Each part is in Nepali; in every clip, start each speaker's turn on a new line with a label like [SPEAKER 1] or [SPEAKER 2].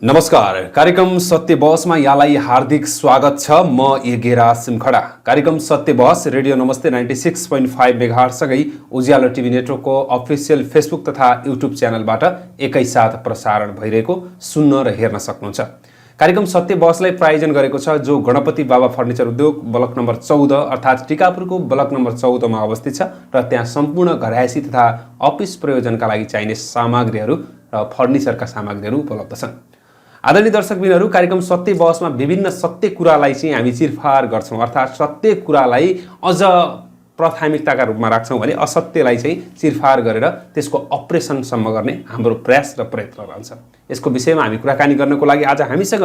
[SPEAKER 1] नमस्कार, कार्यक्रम सत्य बहसमा यहाँलाई हार्दिक स्वागत छ। म एगेरा सिमखडा। कार्यक्रम सत्य बहस रेडियो नमस्ते 96.5 मेगाहर्जसँगै उज्यालो टिभी नेटवर्कको अफिसियल फेसबुक तथा युट्युब च्यानलबाट एकैसाथ प्रसारण भइरहेको सुन्न र हेर्न सक्नुहुन्छ। कार्यक्रम सत्य बहसलाई प्रायोजन गरेको छ जो गणपति बाबा फर्निचर उद्योग ब्लक नम्बर 14 अर्थात् टिकापुरको ब्लक नम्बर 14 मा अवस्थित छ र त्यहाँ सम्पूर्ण घरयासी तथा अफिस प्रयोजनका लागि चाहिने सामग्रीहरू र फर्निचरका सामग्रीहरू उपलब्ध छन्। आदरणीय दर्शकबिनहरू, कार्यक्रम सत्य बहसमा विभिन्न सत्य कुरालाई चाहिँ हामी चिरफार गर्छौं, अर्थात् सत्य कुरालाई अझ प्राथमिकताका रूपमा राख्छौं भने असत्यलाई चाहिँ चिरफार गरेर त्यसको अपरेसनसम्म गर्ने हाम्रो प्रयास र प्रयत्न रहन्छ। यसको विषयमा हामी कुराकानी गर्नको लागि आज हामीसँग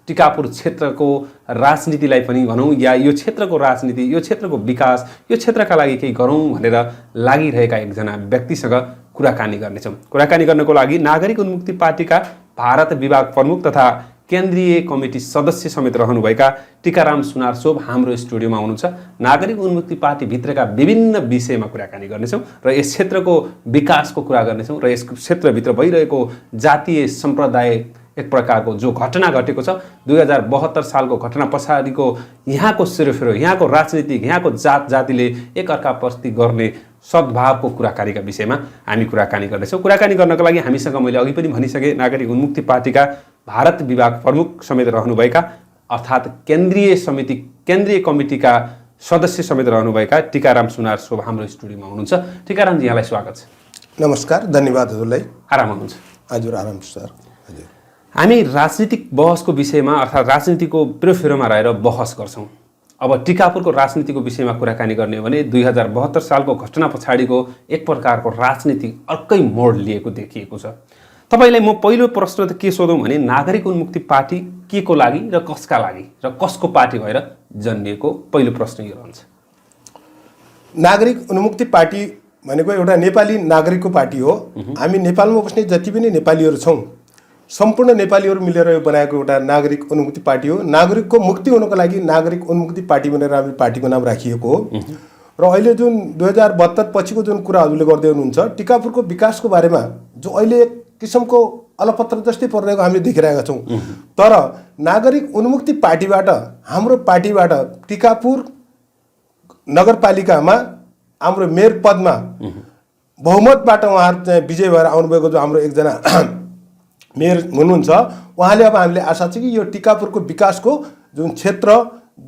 [SPEAKER 1] टिकापुर क्षेत्रको राजनीतिलाई पनि भनौं या यो क्षेत्रको राजनीति, यो क्षेत्रको विकास, यो क्षेत्रका लागि केही गरौं भनेर लागिरहेका एकजना व्यक्तिसँग कुराकानी गर्नेछौं। कुराकानी गर्नको लागि नागरिक उन्मुक्ति पार्टीका भारत विभाग प्रमुख तथा केन्द्रीय कमिटी सदस्य समेत रहनुभएका टिकाराम सुनारसोभ हाम्रो स्टुडियोमा हुनुहुन्छ। नागरिक उन्मुक्ति पार्टी भित्रका विभिन्न विषयमा कुराकानी गर्नेछौं र यस क्षेत्रको विकासको कुरा गर्नेछौं र यस क्षेत्रभित्र भइरहेको जातीय सम्प्रदाय एक प्रकारको जो घटना घटेको छ 2072 सालको घटना पछाडिको यहाँको सेरोफेरो, यहाँको राजनीतिक, यहाँको जात जातिले एकअर्काप्रति गर्ने सद्भावको कुराकानीका विषयमा हामी कुराकानी गर्नेछौँ। कुराकानी गर्नको लागि हामीसँग मैले अघि पनि भनिसके नागरिक उन्मुक्ति पार्टीका भारत विभाग प्रमुख समेत रहनुभएका अर्थात् केन्द्रीय कमिटीका सदस्य समेत रहनुभएका टिकाराम सुनारसोभ हाम्रो स्टुडियोमा हुनुहुन्छ। टिकारामजी, यहाँलाई स्वागत छ।
[SPEAKER 2] नमस्कार, धन्यवाद हजुरलाई।
[SPEAKER 1] आराम हुनुहुन्छ?
[SPEAKER 2] हजुर, आराम सर। हजुर,
[SPEAKER 1] हामी राजनीतिक बहसको विषयमा अर्थात् राजनीतिको पेरोफेरोमा रहेर बहस गर्छौँ। अब टिकापुरको राजनीतिको विषयमा कुराकानी गर्ने हो भने 2072 सालको घटना पछाडिको एक प्रकारको राजनीति अर्कै मोड लिएको देखिएको छ। तपाईलाई म पहिलो प्रश्न त के सोधौँ भने नागरिक उन्मुक्ति पार्टी के को लागि र कसका लागि र कसको पार्टी भएर जन्मिएको, पहिलो प्रश्न यो रहन्छ।
[SPEAKER 2] नागरिक उन्मुक्ति पार्टी भनेको एउटा नेपाली नागरिकको पार्टी हो। हामी नेपालमा बस्ने जति पनि नेपालीहरू छौँ, सम्पूर्ण नेपालीहरू मिलेर यो बनाएको एउटा नागरिक उन्मुक्ति पार्टी हो। नागरिकको मुक्ति हुनको लागि नागरिक उन्मुक्ति पार्टी भनेर हामी पार्टीको नाम राखिएको हो। र अहिले जुन 2072 पछिको जुन कुरा हजुरले गर्दै हुनुहुन्छ, टिकापुरको विकासको बारेमा जो अहिले एक किसिमको अलपत्र जस्तै परिरहेको हामीले देखिरहेका छौँ। तर नागरिक उन्मुक्ति पार्टीबाट, हाम्रो पार्टीबाट टिकापुर नगरपालिकामा हाम्रो मेयर पदमा बहुमतबाट उहाँहरू चाहिँ विजय भएर आउनुभएको जो हाम्रो एकजना मेयर हुनुहुन्छ, उहाँले अब हामीले आशा छ कि यो टिकापुरको विकासको जुन क्षेत्र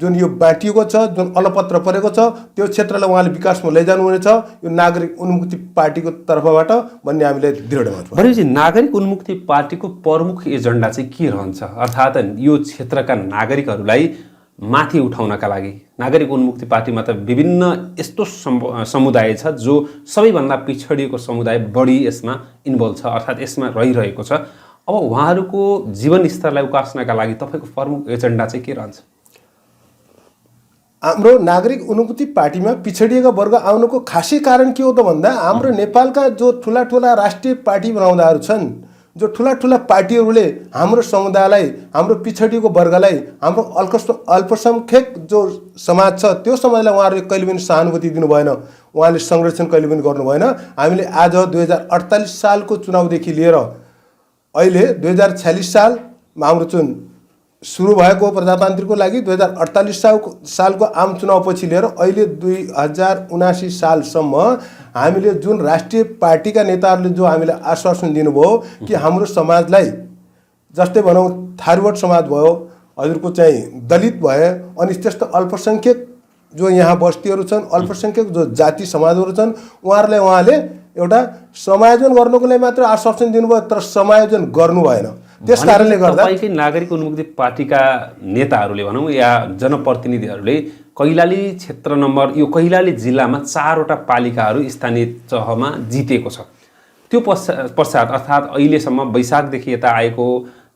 [SPEAKER 2] जुन यो बाँटिएको छ, जुन अलपत्र परेको छ, त्यो क्षेत्रलाई उहाँले विकासमा लैजानुहुनेछ यो नागरिक उन्मुक्ति पार्टीको तर्फबाट भन्ने हामीले दृढ मत छ।
[SPEAKER 1] भनेपछि नागरिक उन्मुक्ति पार्टीको प्रमुख एजेन्डा चाहिँ के रहन्छ? अर्थात् यो क्षेत्रका नागरिकहरूलाई माथि उठाउनका लागि नागरिक उन्मुक्ति पार्टीमा त विभिन्न यस्तो समुदाय छ जो सबैभन्दा पिछडिएको समुदाय बढी यसमा इन्भल्भ छ, अर्थात् यसमा रहिरहेको छ। अब उहाँहरूको जीवन स्तरलाई उकास्नका लागि तपाईँको प्रमुख एजेन्डा चाहिँ के रहन्छ?
[SPEAKER 2] हाम्रो नागरिक उन्मुक्ति पार्टीमा पिछडिएका वर्ग आउनुको खासै कारण के हो त भन्दा हाम्रो नेपालका जो ठुला ठुला राष्ट्रिय पार्टी बनाउँदाहरू छन्, जो ठुला ठुला पार्टीहरूले हाम्रो समुदायलाई, हाम्रो पिछडिएको वर्गलाई, हाम्रो अल्पसङ्ख्यक जो समाज छ त्यो समाजलाई उहाँहरूले कहिले पनि सहानुभूति दिनु भएन, उहाँले संरक्षण कहिले पनि गर्नु भएन। हामीले आज 2048 सालको चुनावदेखि लिएर अहिले 2046 सालमा हाम्रो जुन सुरु भएको प्रजातन्त्रको लागि 2048 सालको आम चुनावपछि लिएर अहिले 2079 सालसम्म हामीले जुन राष्ट्रिय पार्टीका नेताहरूले जो हामीलाई आश्वासन दिनुभयो कि हाम्रो समाजलाई, जस्तै भनौँ थारूवट समाज भयो, हजुरको चाहिँ दलित भए, अनि त्यस्तो अल्पसङ्ख्यक जो यहाँ बस्तीहरू छन्, अल्पसङ्ख्यक जो जाति समाजहरू छन्, उहाँहरूलाई उहाँले एउटा समायोजन गर्नुको लागि मात्र आश्वासन दिनुभयो, तर समायोजन गर्नु भएन। त्यस कारणले गर्दा
[SPEAKER 1] तपाईकै नागरिक उन्मुक्ति पार्टीका नेताहरूले भनौँ या जनप्रतिनिधिहरूले कैलाली क्षेत्र नम्बर, यो कैलाली जिल्लामा 4वटा पालिकाहरू स्थानीय तहमा जितेको छ। त्यो पश्चात अर्थात् अहिलेसम्म वैशाखदेखि यता आएको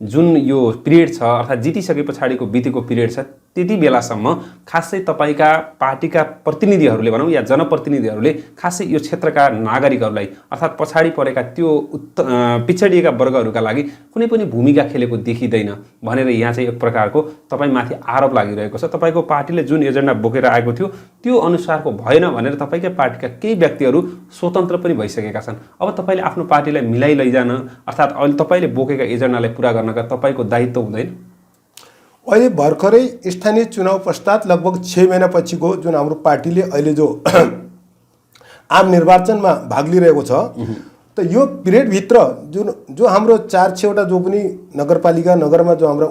[SPEAKER 1] जुन यो पिरियड छ, अर्थात् जितिसके पछाडिको बितेको पिरियड छ, त्यति बेलासम्म खासै तपाईँका पार्टीका प्रतिनिधिहरूले भनौँ या जनप्रतिनिधिहरूले खासै यो क्षेत्रका नागरिकहरूलाई अर्थात् पछाडि परेका त्यो पिछडिएका वर्गहरूका लागि कुनै पनि भूमिका खेलेको देखिँदैन भनेर यहाँ चाहिँ एक प्रकारको तपाईँमाथि आरोप लागिरहेको छ। तपाईँको पार्टीले जुन एजेन्डा बोकेर आएको थियो त्यो अनुसारको भएन भनेर तपाईँकै पार्टीका केही व्यक्तिहरू स्वतन्त्र पनि भइसकेका छन्। अब तपाईँले आफ्नो पार्टीलाई मिलाइ लैजान अर्थात् अहिले तपाईँले बोकेका एजेन्डालाई पुरा गर्नका तपाईँको दायित्व हुँदैन?
[SPEAKER 2] अहिले भर्खरै स्थानीय चुनाव पश्चात लगभग 6 महिनापछिको जुन हाम्रो पार्टीले अहिले जो आम निर्वाचनमा भाग लिइरहेको छ त यो पिरियडभित्र जो हाम्रो 4-6वटा जो पनि नगरपालिका नगरमा जो हाम्रो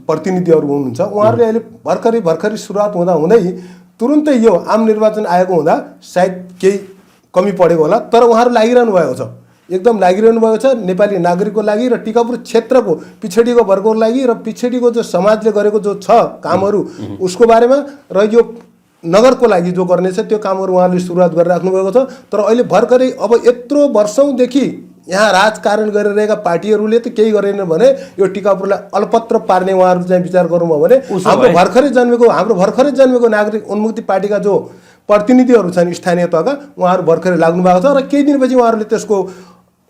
[SPEAKER 2] प्रतिनिधिहरू हुनुहुन्छ उहाँहरूले अहिले भर्खरै सुरुवात हुँदै तुरुन्तै यो आम निर्वाचन आएको हुँदा सायद केही कमी परेको होला, तर उहाँहरू लागिरहनु भएको छ, एकदम लागिरहनु भएको छ नेपाली नागरिकको लागि र टिकापुर क्षेत्रको पिछडिएको वर्गको लागि र पिछडिएको जो समाजले गरेको जो छ कामहरू उसको बारेमा र यो नगरको लागि जो गर्नेछ त्यो कामहरू उहाँहरूले सुरुवात गरिराख्नु भएको छ। तर अहिले भर्खरै अब यत्रो वर्षौँदेखि यहाँ राजकारण गरिरहेका पार्टीहरूले त केही गरेन भने यो टिकापुरलाई अलपत्र पार्ने उहाँहरू चाहिँ विचार गर्नुभयो भने हाम्रो भर्खरै जन्मेको नागरिक उन्मुक्ति पार्टीका जो प्रतिनिधिहरू छन् स्थानीय तहका उहाँहरू भर्खरै लाग्नु भएको छ र केही दिनपछि उहाँहरूले त्यसको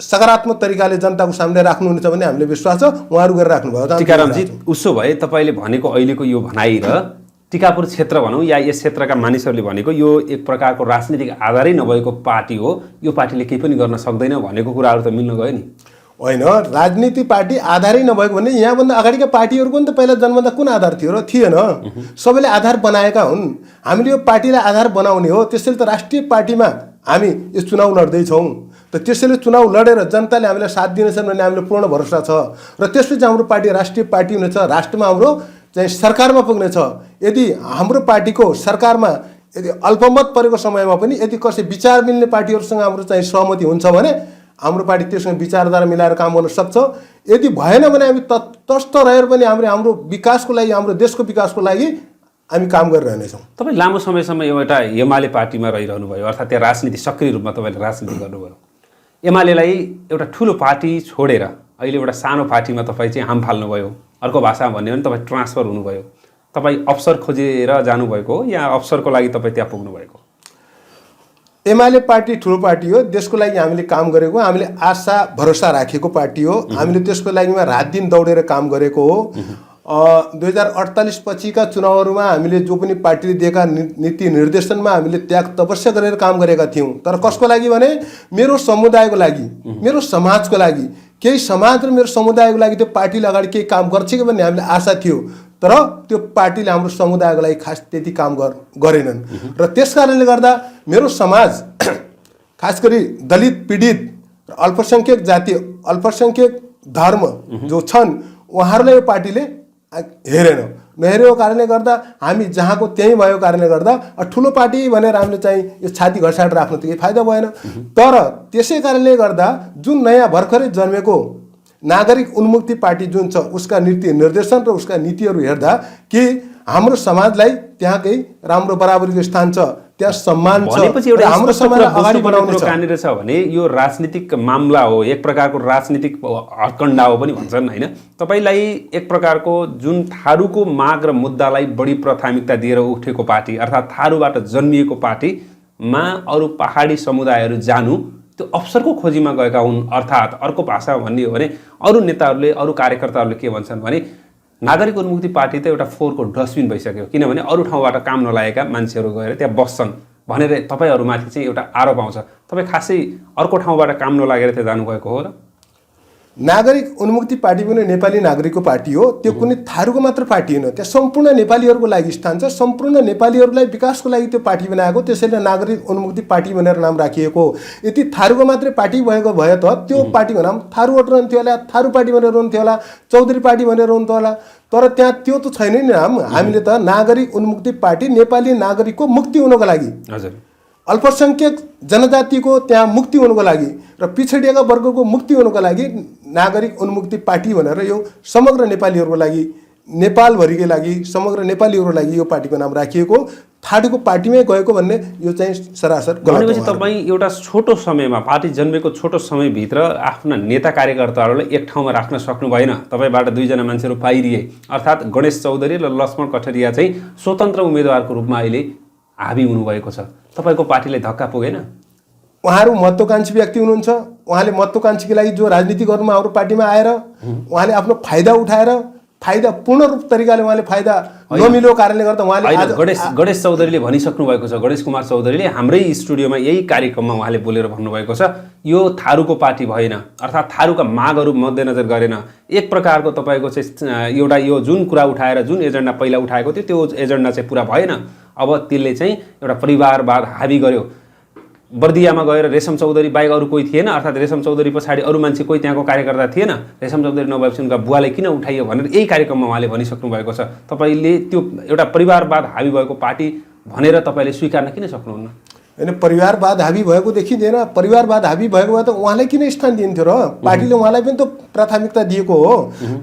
[SPEAKER 2] सकारात्मक तरिकाले जनताको सामने राख्नुहुनेछ भन्ने हामीले विश्वास छ, उहाँहरू गरेर राख्नुभएको छ।
[SPEAKER 1] टीकारामजी, उसो भए तपाईँले भनेको अहिलेको यो भनाइ र टिकापुर क्षेत्र भनौँ या यस क्षेत्रका मानिसहरूले भनेको यो एक प्रकारको राजनीतिक आधारै नभएको पार्टी हो, यो पार्टीले केही पनि गर्न सक्दैन भनेको कुराहरू त मिल्न गयो नि?
[SPEAKER 2] होइन, राजनीति पार्टी आधारै नभएको भने यहाँभन्दा अगाडिका पार्टीहरूको पनि त पहिला जन्मदा कुन आधार थियो र थिएन? सबैले आधार बनाएका हुन्, हामीले यो पार्टीलाई आधार बनाउने हो। त्यसैले त राष्ट्रिय पार्टीमा हामी यो चुनाव लड्दैछौँ, त त्यसैले चुनाव लडेर जनताले हामीलाई साथ दिनेछन् भन्ने हामीलाई पूर्ण भरोसा छ र त्यसपछि हाम्रो पार्टी राष्ट्रिय पार्टी हुनेछ, राष्ट्रमा हाम्रो चाहिँ सरकारमा पुग्नेछ। यदि हाम्रो पार्टीको सरकारमा यदि अल्पमत परेको समयमा पनि यदि कसै विचार मिल्ने पार्टीहरूसँग हाम्रो चाहिँ सहमति हुन्छ भने हाम्रो पार्टी त्योसँग विचारधारा मिलाएर काम गर्न सक्छ। यदि भएन भने हामी तटस्थ रहेर पनि हाम्रो विकासको लागि, हाम्रो देशको विकासको लागि हामी काम गरिरहनेछौँ।
[SPEAKER 1] तपाईँ लामो समयसम्म एउटा एमाले पार्टीमा रहिरहनु भयो, अर्थात् त्यहाँ राजनीति सक्रिय रूपमा तपाईँले राजनीति गर्नुभयो। एमालेलाई एउटा ठुलो पार्टी छोडेर अहिले एउटा सानो पार्टीमा तपाईँ चाहिँ हाम फाल्नुभयो, अर्को भाषामा भन्यो भने तपाईँ ट्रान्सफर हुनुभयो। तपाईँ अवसर खोजेर जानुभएको हो या अवसरको लागि तपाईँ त्यहाँ पुग्नुभएको?
[SPEAKER 2] एमाले पार्टी ठुलो पार्टी हो, देशको लागि हामीले काम गरेको, हामीले आशा भरोसा राखेको पार्टी हो, हामीले त्यसको लागि रात दिन दौडेर काम गरेको हो। 2048 पछिका चुनावहरूमा हामीले जो पनि पार्टीले दिएका नीति निर्देशनमा हामीले त्याग तपस्या गरेर काम गरेका थियौँ। तर कसको लागि भने मेरो समुदायको लागि, मेरो समाजको लागि, केही समाज र मेरो समुदायको लागि त्यो पार्टीले अगाडि केही काम गर्छ कि भन्ने हामीले आशा थियो। तर त्यो पार्टीले हाम्रो समुदायको लागि खास त्यति काम गरेनन् र त्यस कारणले गर्दा मेरो समाज खास गरी दलित पीडित र अल्पसङ्ख्यक जाति, अल्पसङ्ख्यक धर्म जो छन् उहाँहरूलाई यो पार्टीले नहेरेको कारणले गर्दा हामी जहाँको त्यहीँ भएको कारणले गर्दा ठुलो पार्टी भनेर हामीले चाहिँ यो छाती घसाएर राख्नु त केही फाइदा भएन। तर त्यसै कारणले गर्दा जुन नयाँ भर्खरै जन्मेको नागरिक उन्मुक्ति पार्टी जुन छ उसका नीति निर्देशन र उसका नीतिहरू हेर्दा कि हाम्रो समाजलाई त्यहाँ केही राम्रो बराबरीको स्थान छ, त्यहाँ सम्मान छ, हाम्रो समाजलाई अगाडि बढाउने
[SPEAKER 1] कहाँनिर छ भने यो राजनीतिक मामला हो, एक प्रकारको राजनीतिक हडकण्डा हो पनि भन्छन् होइन? तपाईँलाई एक प्रकारको जुन थारूको माग र मुद्दालाई बढी प्राथमिकता दिएर उठेको पार्टी अर्थात् थारूबाट जन्मिएको पार्टीमा अरू पहाडी समुदायहरू जानु त्यो अवसरको खोजीमा गएका हुन्। अर्थात् अर्को भाषामा भन्ने हो भने अरू नेताहरूले, अरू कार्यकर्ताहरूले के भन्छन् भने नागरिक उन्मुक्ति पार्टी त एउटा फोहोरको डस्टबिन भइसक्यो, किनभने अरू ठाउँबाट काम नलागेका मान्छेहरू गएर त्यहाँ बस्छन् भनेर तपाईँहरूमाथि चाहिँ एउटा आरोप आउँछ। तपाईँ खासै अर्को ठाउँबाट काम नलागेर त्यहाँ जानुभएको हो र?
[SPEAKER 2] नागरिक उन्मुक्ति पार्टी पनि नेपाली नागरिकको पार्टी हो, त्यो कुनै थारूको मात्र पार्टी होइन, त्यहाँ सम्पूर्ण नेपालीहरूको लागि स्थान छ, सम्पूर्ण नेपालीहरूलाई विकासको लागि त्यो पार्टी बनाएको, त्यसैले नागरिक उन्मुक्ति पार्टी भनेर नाम राखिएको। यदि थारूको मात्रै पार्टी भएको भए त त्यो पार्टीको नाम थारू वोट रहन्थ्यो होला, थारू पार्टी भनेर रहन्थ्यो होला, चौधरी पार्टी भनेर रहन्थ्यो होला, तर त्यहाँ त्यो त छैन नि नाम। हामीले त नागरिक उन्मुक्ति पार्टी नेपाली नागरिकको मुक्ति हुनको लागि, अल्पसङ्ख्यक जनजातिको त्यहाँ मुक्ति हुनुको लागि र पिछडिएका वर्गको मुक्ति हुनुको लागि नागरिक उन्मुक्ति पार्टी भनेर यो समग्र नेपालीहरूको लागि, नेपालभरिकै लागि, समग्र नेपालीहरूको लागि यो पार्टीको नाम राखिएको। थारूको पार्टीमै गएको भन्ने यो चाहिँ सरासर गलत हो।
[SPEAKER 1] भनेपछि तपाईँ एउटा छोटो समयमा पार्टी जन्मेको छोटो समयभित्र आफ्ना नेता कार्यकर्ताहरूलाई एक ठाउँमा राख्न सक्नु भएन। तपाईँबाट 2 जना मान्छेहरू पाइरिए, अर्थात् गणेश चौधरी र लक्ष्मण कठरिया चाहिँ स्वतन्त्र उम्मेदवारको रूपमा अहिले हाबी हुनुभएको छ। तपाईँको पार्टीलाई धक्का पुगेन?
[SPEAKER 2] उहाँहरू महत्त्वकांक्षी व्यक्ति हुनुहुन्छ। उहाँले महत्त्वकांक्षीको लागि जो राजनीति गर्नुमा हाम्रो पार्टीमा आएर उहाँले आफ्नो फाइदा उठाएर फाइदा पूर्ण रूप तरिकाले उहाँले फाइदा नमिलेको कारणले गर्दा उहाँले आज
[SPEAKER 1] गणेश चौधरीले भनिसक्नु भएको छ, गणेश कुमार चौधरीले हाम्रै स्टुडियोमा यही कार्यक्रममा उहाँले बोलेर भन्नुभएको छ, यो थारूको पार्टी भएन, अर्थात् थारूका मागहरू मध्यनजर गरेन। एक प्रकारको तपाईँको चाहिँ एउटा यो जुन कुरा उठाएर जुन एजेन्डा पहिला उठाएको थियो त्यो एजेन्डा चाहिँ पुरा भएन। अब त्यसले चाहिँ एउटा परिवारवाद हाबी गर्यो। बर्दियामा गएर रेशम चौधरी बाहेक अरू कोही थिएन, अर्थात् रेशम चौधरी पछाडि अरू मान्छे कोही त्यहाँको कार्यकर्ता थिएन। रेशम चौधरी नभएपछि उनका बुवालाई किन उठाइयो भनेर यही कार्यक्रममा उहाँले भनिसक्नु भएको छ। तपाईँले त्यो एउटा परिवारवाद हाबी भएको पार्टी भनेर तपाईँले स्वीकार्न किन सक्नुहुन्न?
[SPEAKER 2] होइन, परिवारवाद हाबी भएको देखिँदैन। परिवारवाद हाबी भएको भए त उहाँलाई किन स्थान दिन्थ्यो र? पार्टीले उहाँलाई पनि त प्राथमिकता दिएको हो।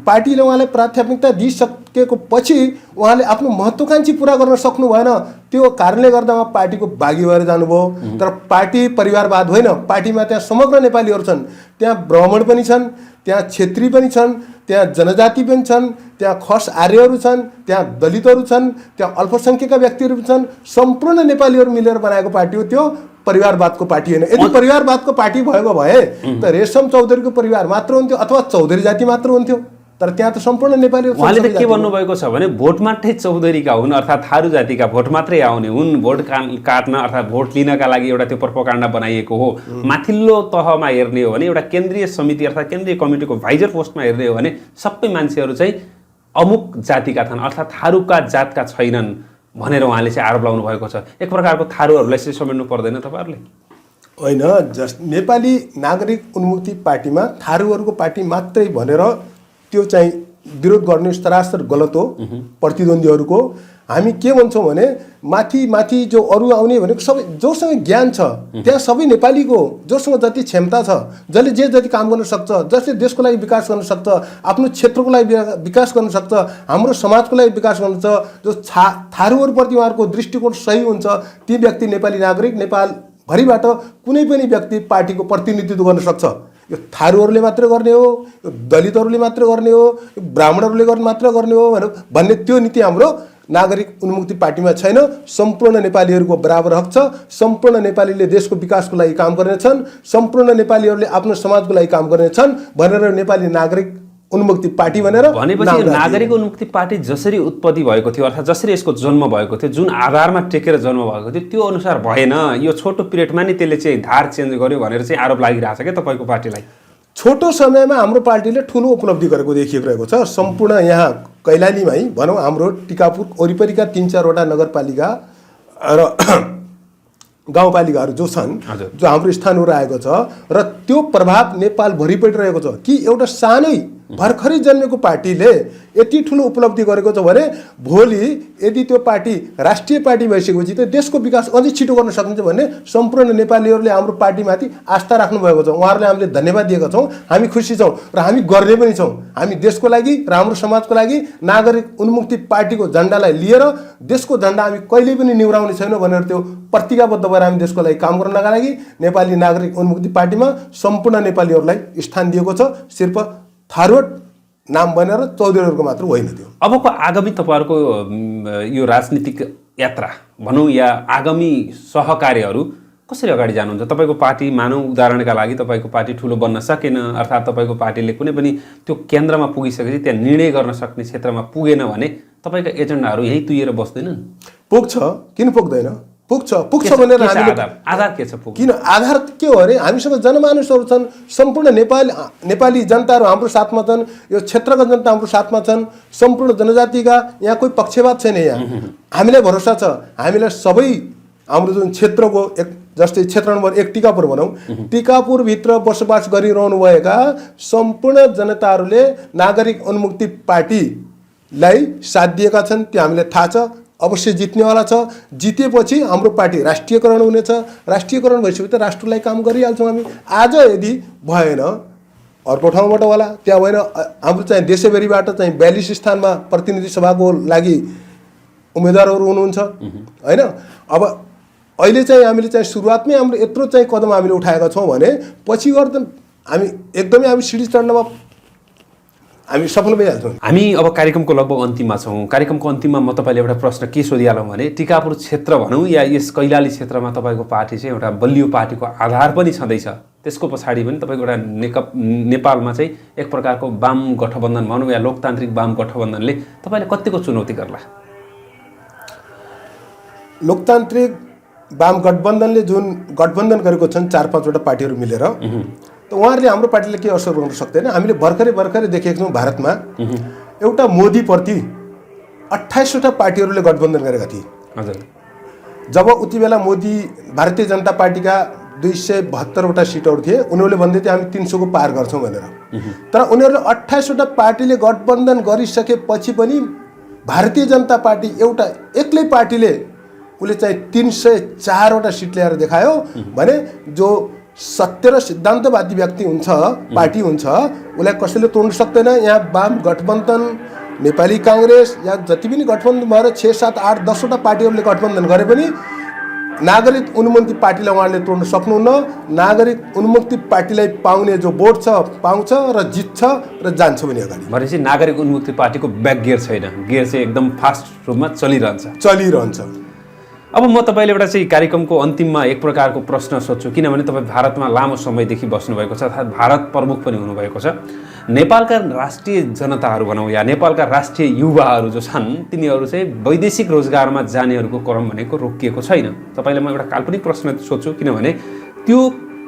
[SPEAKER 2] पार्टीले उहाँलाई प्राथमिकता दिइसकेको पछि उहाँले आफ्नो महत्त्वकांक्षी पुरा गर्न सक्नु भएन। त्यो कारणले गर्दा उहाँ पार्टीको बागी भएर जानुभयो। तर पार्टी परिवारवाद होइन। पार्टीमा त्यहाँ समग्र नेपालीहरू छन्, त्यहाँ ब्राह्मण पनि छन्, त्यहाँ क्षेत्री पनि छन्, त्यहाँ जनजाति पनि छन्, त्यहाँ खस आर्यहरू छन्, त्यहाँ दलितहरू छन्, त्यहाँ अल्पसङ्ख्यका व्यक्तिहरू पनि छन्। सम्पूर्ण नेपालीहरू मिलेर बनाएको पार्टी हो त्यो, परिवारवादको पार्टी होइन। यदि परिवारवादको पार्टी भएको भए त रेशम चौधरीको परिवार मात्र हुन्थ्यो अथवा चौधरी जाति मात्र हुन्थ्यो। तर त्यहाँ त सम्पूर्ण नेपाली।
[SPEAKER 1] उहाँले त के भन्नुभएको छ भने भोट मात्रै चौधरीका हुन्, अर्थात् थारू जातिका भोट मात्रै आउने हुन्, भोट काट्न अर्थात् भोट लिनका लागि एउटा त्यो प्रोपोगन्डा बनाइएको हो। माथिल्लो तहमा हेर्ने हो भने एउटा केन्द्रीय समिति अर्थात् केन्द्रीय कमिटीको भाइजर पोस्टमा हेर्ने हो भने सबै मान्छेहरू चाहिँ अमुक जातिका छन्, अर्थात् थारूका जातका छैनन् भनेर उहाँले चाहिँ आरोप लगाउनु भएको छ। एक प्रकारको थारूहरूलाई चाहिँ समेट्नु पर्दैन तपाईँहरूले?
[SPEAKER 2] होइन, नेपाली नागरिक उन्मुक्ति पार्टीमा थारूहरूको पार्टी मात्रै भनेर त्यो चाहिँ विरोध गर्ने सरासर गलत हो। प्रतिद्वन्द्वीहरूको हामी के भन्छौँ भने माथि माथि जो अरू आउने भनेको सबै जोसँग ज्ञान छ त्यहाँ सबै नेपालीको, जोसँग जति क्षमता छ, जसले जे जति काम गर्न सक्छ, जसले देशको लागि विकास गर्न सक्छ, आफ्नो क्षेत्रको लागि विकास गर्न सक्छ, हाम्रो समाजको लागि विकास गर्न सक्छ, जो थारूहरूप्रति उहाँहरूको दृष्टिकोण सही हुन्छ, ती व्यक्ति नेपाली नागरिक नेपालभरिबाट कुनै पनि व्यक्ति पार्टीको प्रतिनिधित्व गर्न सक्छ। यो थारूहरूले मात्र गर्ने हो, यो दलितहरूले मात्र गर्ने हो, यो ब्राह्मणहरूले मात्र गर्ने हो भन्ने त्यो नीति हाम्रो नागरिक उन्मुक्ति पार्टीमा छैन। सम्पूर्ण नेपालीहरूको बराबर हक छ। सम्पूर्ण नेपालीले देशको विकासको लागि काम गर्नेछन्, सम्पूर्ण नेपालीहरूले आफ्नो समाजको लागि काम गर्नेछन् भनेर नेपाली नागरिक उन्मुक्ति पार्टी
[SPEAKER 1] भनेपछि नागरिक उन्मुक्ति पार्टी जसरी उत्पत्ति भएको थियो अर्थात् जसरी यसको जन्म भएको थियो, जुन आधारमा टेकेर जन्म भएको थियो त्यो अनुसार भएन। यो छोटो पिरियडमा नि त्यसले चाहिँ धार चेन्ज गर्यो भनेर चाहिँ आरोप लागिरहेछ क्या तपाईँको पार्टीलाई?
[SPEAKER 2] छोटो समयमा हाम्रो पार्टीले ठुलो उपलब्धि गरेको देखिएको रहेको छ। सम्पूर्ण यहाँ कैलालीमै भनौँ हाम्रो टिकापुर वरिपरिका 3-4वटा नगरपालिका र गाउँपालिकाहरू जो छन्, जो हाम्रो स्थानहरू आएको छ र त्यो प्रभाव नेपालभरिपट्टि रहेको छ कि एउटा सानै भर्खरै जन्मेको पार्टीले यति ठुलो उपलब्धि गरेको छ भने भोलि यदि त्यो पार्टी राष्ट्रिय पार्टी भइसकेपछि त देशको विकास अझै छिटो गर्न सकिन्छ भन्ने सम्पूर्ण नेपालीहरूले हाम्रो पार्टीमाथि आस्था राख्नु भएको छ। उहाँहरूलाई हामीले धन्यवाद दिएका छौँ। हामी खुसी छौँ र हामी गर्ने पनि छौँ। हामी देशको लागि र हाम्रो समाजको लागि नागरिक उन्मुक्ति पार्टीको झन्डालाई लिएर देशको झन्डा हामी कहिल्यै पनि निहुराउने छैनौँ भनेर त्यो प्रतिज्ञाबद्ध भएर हामी देशको लागि काम गर्नका लागि नेपाली नागरिक उन्मुक्ति पार्टीमा सम्पूर्ण नेपालीहरूलाई स्थान दिएको छ। सिर्फ थारूट नाम बनेर चौधरीहरूको मात्र होइन। त्यो
[SPEAKER 1] अबको आगामी तपाईँहरूको यो राजनीतिक यात्रा भनौँ या आगामी सहकार्यहरू कसरी अगाडि जानुहुन्छ? तपाईँको पार्टी मानौँ उदाहरणका लागि तपाईँको पार्टी ठुलो बन्न सकेन, अर्थात् तपाईँको पार्टीले कुनै पनि त्यो केन्द्रमा पुगिसकेपछि त्यहाँ निर्णय गर्न सक्ने क्षेत्रमा पुगेन भने तपाईँका एजेन्डाहरू यहीँ तुइएर बस्दैनन्?
[SPEAKER 2] पुग्छ, किन पुग्दैन? पुग्छ भनेर हामीले
[SPEAKER 1] आधार के छ?
[SPEAKER 2] किन आधार के हो अरे हामीसँग जनमानसहरू छन्, सम्पूर्ण नेपाली जनताहरू हाम्रो साथमा छन्, यो क्षेत्रका जनता हाम्रो साथमा छन्, सम्पूर्ण जनजातिका यहाँ कोही पक्षपात छैन। यहाँ हामीलाई भरोसा छ। हामीलाई सबै हाम्रो जुन क्षेत्रको एक जस्तै क्षेत्र नम्बर 1 टिकापुर भनौँ, टिकापुरभित्र बसोबास गरिरहनुभएका सम्पूर्ण जनताहरूले नागरिक उन्मुक्ति पार्टीलाई साथ दिएका छन्। त्यो हामीलाई थाहा छ। अवश्य जित्नेवाला छ। जितेपछि हाम्रो पार्टी राष्ट्रियकरण हुनेछ। राष्ट्रियकरण भइसकेपछि त राष्ट्रलाई काम गरिहाल्छौँ हामी। आज यदि भएन अर्को ठाउँबाट होला, त्यहाँ भएन हाम्रो चाहिँ देशैभरिबाट चाहिँ 42 स्थानमा प्रतिनिधि सभाको लागि उम्मेदवारहरू हुनुहुन्छ हैन। अब अहिले चाहिँ हामीले चाहिँ सुरुवातमै हाम्रो यत्रो चाहिँ कदम हामीले उठाएका छौँ भने पछि गएर त हामी एकदमै हामी सिडी चढ्नमा हामी सफल भइहाल्छौँ।
[SPEAKER 1] हामी अब कार्यक्रमको लगभग अन्तिममा छौँ। कार्यक्रमको अन्तिममा म तपाईँले एउटा प्रश्न के सोधिहालौँ भने टिकापुर क्षेत्र भनौँ या यस कैलाली क्षेत्रमा तपाईँको पार्टी चाहिँ एउटा बलियो पार्टीको आधार पनि छँदैछ, त्यसको पछाडि पनि तपाईँको एउटा नेपालमा चाहिँ एक प्रकारको वाम गठबन्धन भनौँ या लोकतान्त्रिक वाम गठबन्धनले तपाईँले कतिको चुनौती गर्ला?
[SPEAKER 2] लोकतान्त्रिक वाम गठबन्धनले जुन गठबन्धन गरेको छन् 4-5 वटा पार्टीहरू मिलेर, त उहाँहरूले हाम्रो पार्टीले के असर गर्न सक्दैन। हामीले भर्खरै देखेको छौँ भारतमा एउटा मोदीप्रति 28 वटा पार्टीहरूले गठबन्धन गरेका थिए।
[SPEAKER 1] हजुर,
[SPEAKER 2] जब उति बेला मोदी भारतीय जनता पार्टीका 272 वटा सिटहरू थिए, उनीहरूले भन्दै थिए हामी 300 को पार गर्छौँ भनेर। तर उनीहरूले 28 वटा पार्टीले गठबन्धन गरिसकेपछि पनि भारतीय जनता पार्टी एउटा एक्लै पार्टीले उसले चाहिँ 304 वटा सिट ल्याएर देखायो भने जो सत्य र सिद्धान्तवादी व्यक्ति हुन्छ, पार्टी हुन्छ, उसलाई कसैले तोड्न सक्दैन। यहाँ वाम गठबन्धन, नेपाली काङ्ग्रेस या जति पनि गठबन्धन भएर 6, 7, 8, 10 वटा पार्टीहरूले गठबन्धन गरे पनि नागरिक उन्मुक्ति पार्टीलाई उहाँले तोड्न सक्नुहुन्न। नागरिक उन्मुक्ति पार्टीलाई पाउने जो भोट छ पाउँछ र जित्छ र जान्छ पनि अगाडि।
[SPEAKER 1] भनेपछि नागरिक उन्मुक्ति पार्टीको ब्याक गियर छैन, गियर चाहिँ एकदम फास्ट रूपमा चलिरहन्छ। अब म तपाईँले एउटा चाहिँ कार्यक्रमको अन्तिममा एक प्रकारको प्रश्न सोध्छु, किनभने तपाईँ भारतमा लामो समयदेखि बस्नुभएको छ अर्थात् भारत प्रमुख पनि हुनुभएको छ। नेपालका राष्ट्रिय जनताहरू भनौँ या नेपालका राष्ट्रिय युवाहरू जो छन् तिनीहरू चाहिँ वैदेशिक रोजगारमा जानेहरूको क्रम भनेको रोकिएको छैन। तपाईँलाई म एउटा काल्पनिक प्रश्न सोध्छु, किनभने त्यो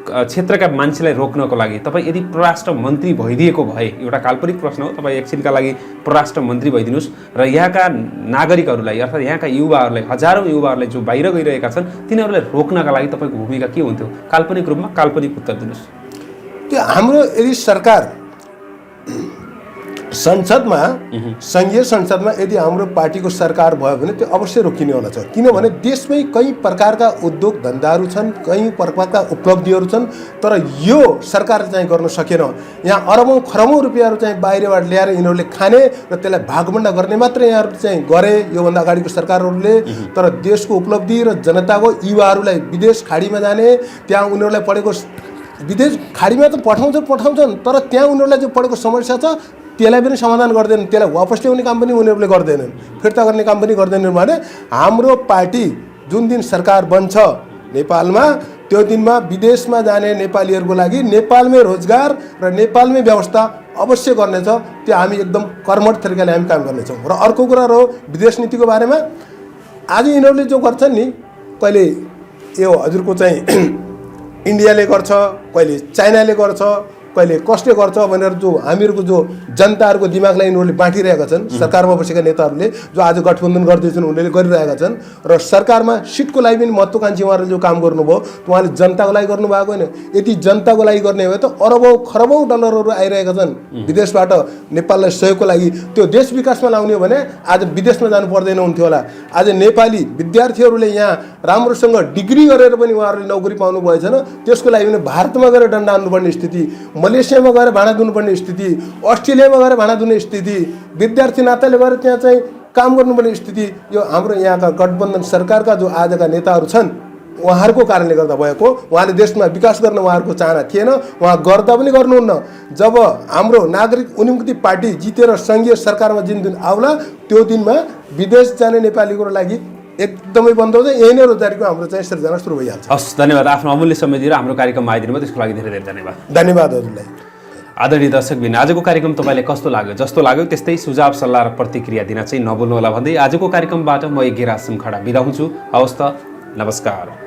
[SPEAKER 1] क्षेत्रका मान्छेलाई रोक्नको लागि तपाईँ यदि परराष्ट्र मन्त्री भइदिएको भए, एउटा काल्पनिक प्रश्न हो, तपाईँ एकछिनका लागि परराष्ट्र मन्त्री भइदिनुहोस् र यहाँका नागरिकहरूलाई अर्थात् यहाँका युवाहरूलाई, हजारौँ युवाहरूलाई जो बाहिर गइरहेका छन् तिनीहरूलाई रोक्नका लागि तपाईँको भूमिका के हुन्थ्यो? काल्पनिक रूपमा काल्पनिक उत्तर दिनुहोस्।
[SPEAKER 2] त्यो हाम्रो यदि सरकार संसदमा, सङ्घीय संसदमा यदि हाम्रो पार्टीको सरकार भयो भने त्यो अवश्य रोकिनेवाला छ। किनभने देशमै कई प्रकारका उद्योग धन्दाहरू छन्, कई प्रकारका उपलब्धिहरू छन्, तर यो सरकार चाहिँ गर्न सकेन। यहाँ अरबौँ खरबौँ रुपियाँहरू चाहिँ बाहिरबाट ल्याएर यिनीहरूले खाने र त्यसलाई भागभण्डा गर्ने मात्र यहाँहरू चाहिँ गरे योभन्दा अगाडिको सरकारहरूले। तर देशको उपलब्धि र जनताको युवाहरूलाई विदेश खाडीमा जाने, त्यहाँ उनीहरूलाई पढेको विदेश खाडीमा त पठाउँछन् तर त्यहाँ उनीहरूलाई जो पढेको समस्या छ त्यसलाई पनि समाधान गर्दैनन्, त्यसलाई वापस ल्याउने काम पनि उनीहरूले गर्दैनन्, फिर्ता गर्ने काम पनि गर्दैनन्। भने हाम्रो पार्टी जुन दिन सरकार बन्छ नेपालमा, त्यो दिनमा विदेशमा जाने नेपालीहरूको लागि नेपालमै रोजगार र नेपालमै व्यवस्था अवश्य गर्नेछ। त्यो हामी एकदम कर्मठ तरिकाले हामी काम गर्नेछौँ। र अर्को कुरा रह्यो विदेश नीतिको बारेमा, आज यिनीहरूले जो गर्छन् नि, कहिले यो हजुरको चाहिँ इन्डियाले गर्छ, कहिले चाइनाले गर्छ, कहिले कसले गर्छ भनेर जो हामीहरूको जो जनताहरूको दिमागलाई यिनीहरूले बाँटिरहेका छन्, सरकारमा बसेका नेताहरूले जो आज गठबन्धन गर्दैछन् उनीहरूले गरिरहेका छन्। र सरकारमा सिटको लागि पनि महत्त्वाकांक्षी उहाँहरूले जो काम गर्नुभयो उहाँले जनताको लागि गर्नुभएको होइन। यदि जनताको लागि गर्ने हो त अरबौँ खरबौँ डलरहरू आइरहेका छन् विदेशबाट नेपाललाई सहयोगको लागि, त्यो देश विकासमा लाउने हो भने आज विदेशमा जानु पर्दैन हुन्थ्यो होला। आज नेपाली विद्यार्थीहरूले यहाँ राम्रोसँग डिग्री गरेर पनि उहाँहरूले नोकरी पाउनु भएको छैन, त्यसको लागि पनि भारतमा गएर दण्ड हान्नुपर्ने स्थिति, मलेसियामा गएर भाडा दिनुपर्ने स्थिति, अस्ट्रेलियामा गएर भाडा दिने स्थिति, विद्यार्थी नाताले गएर त्यहाँ चाहिँ काम गर्नुपर्ने स्थिति, यो हाम्रो यहाँका गठबन्धन सरकारका जो आजका नेताहरू छन् उहाँहरूको कारणले गर्दा भएको। उहाँले देशमा विकास गर्न उहाँहरूको चाहना थिएन, उहाँ गर्दा पनि गर्नुहुन्न। जब हाम्रो नागरिक उन्मुक्ति पार्टी जितेर सङ्घीय सरकारमा जुन दिन आउला त्यो दिनमा विदेश जाने नेपालीको लागि एकदमै बन्द हुन्छ। यही नै रोजगारीको हाम्रो चाहिँ सृजना सुरु भइहाल्छ।
[SPEAKER 1] हस्, धन्यवाद। आफ्नो अमूल्य समय दिएर हाम्रो कार्यक्रममा आइदिनु भयो, त्यसको लागि धेरै धेरै धन्यवाद।
[SPEAKER 2] धन्यवाद हजुरलाई।
[SPEAKER 1] आदरणीय दर्शकबिन, आजको कार्यक्रम तपाईँलाई कस्तो लाग्यो? जस्तो लाग्यो त्यस्तै सुझाव सल्लाह र प्रतिक्रिया दिन चाहिँ नभुल्नुहोला भन्दै आजको कार्यक्रमबाट म गेरा सिमखडा बिदा हुन्छु। हवस् त, नमस्कार।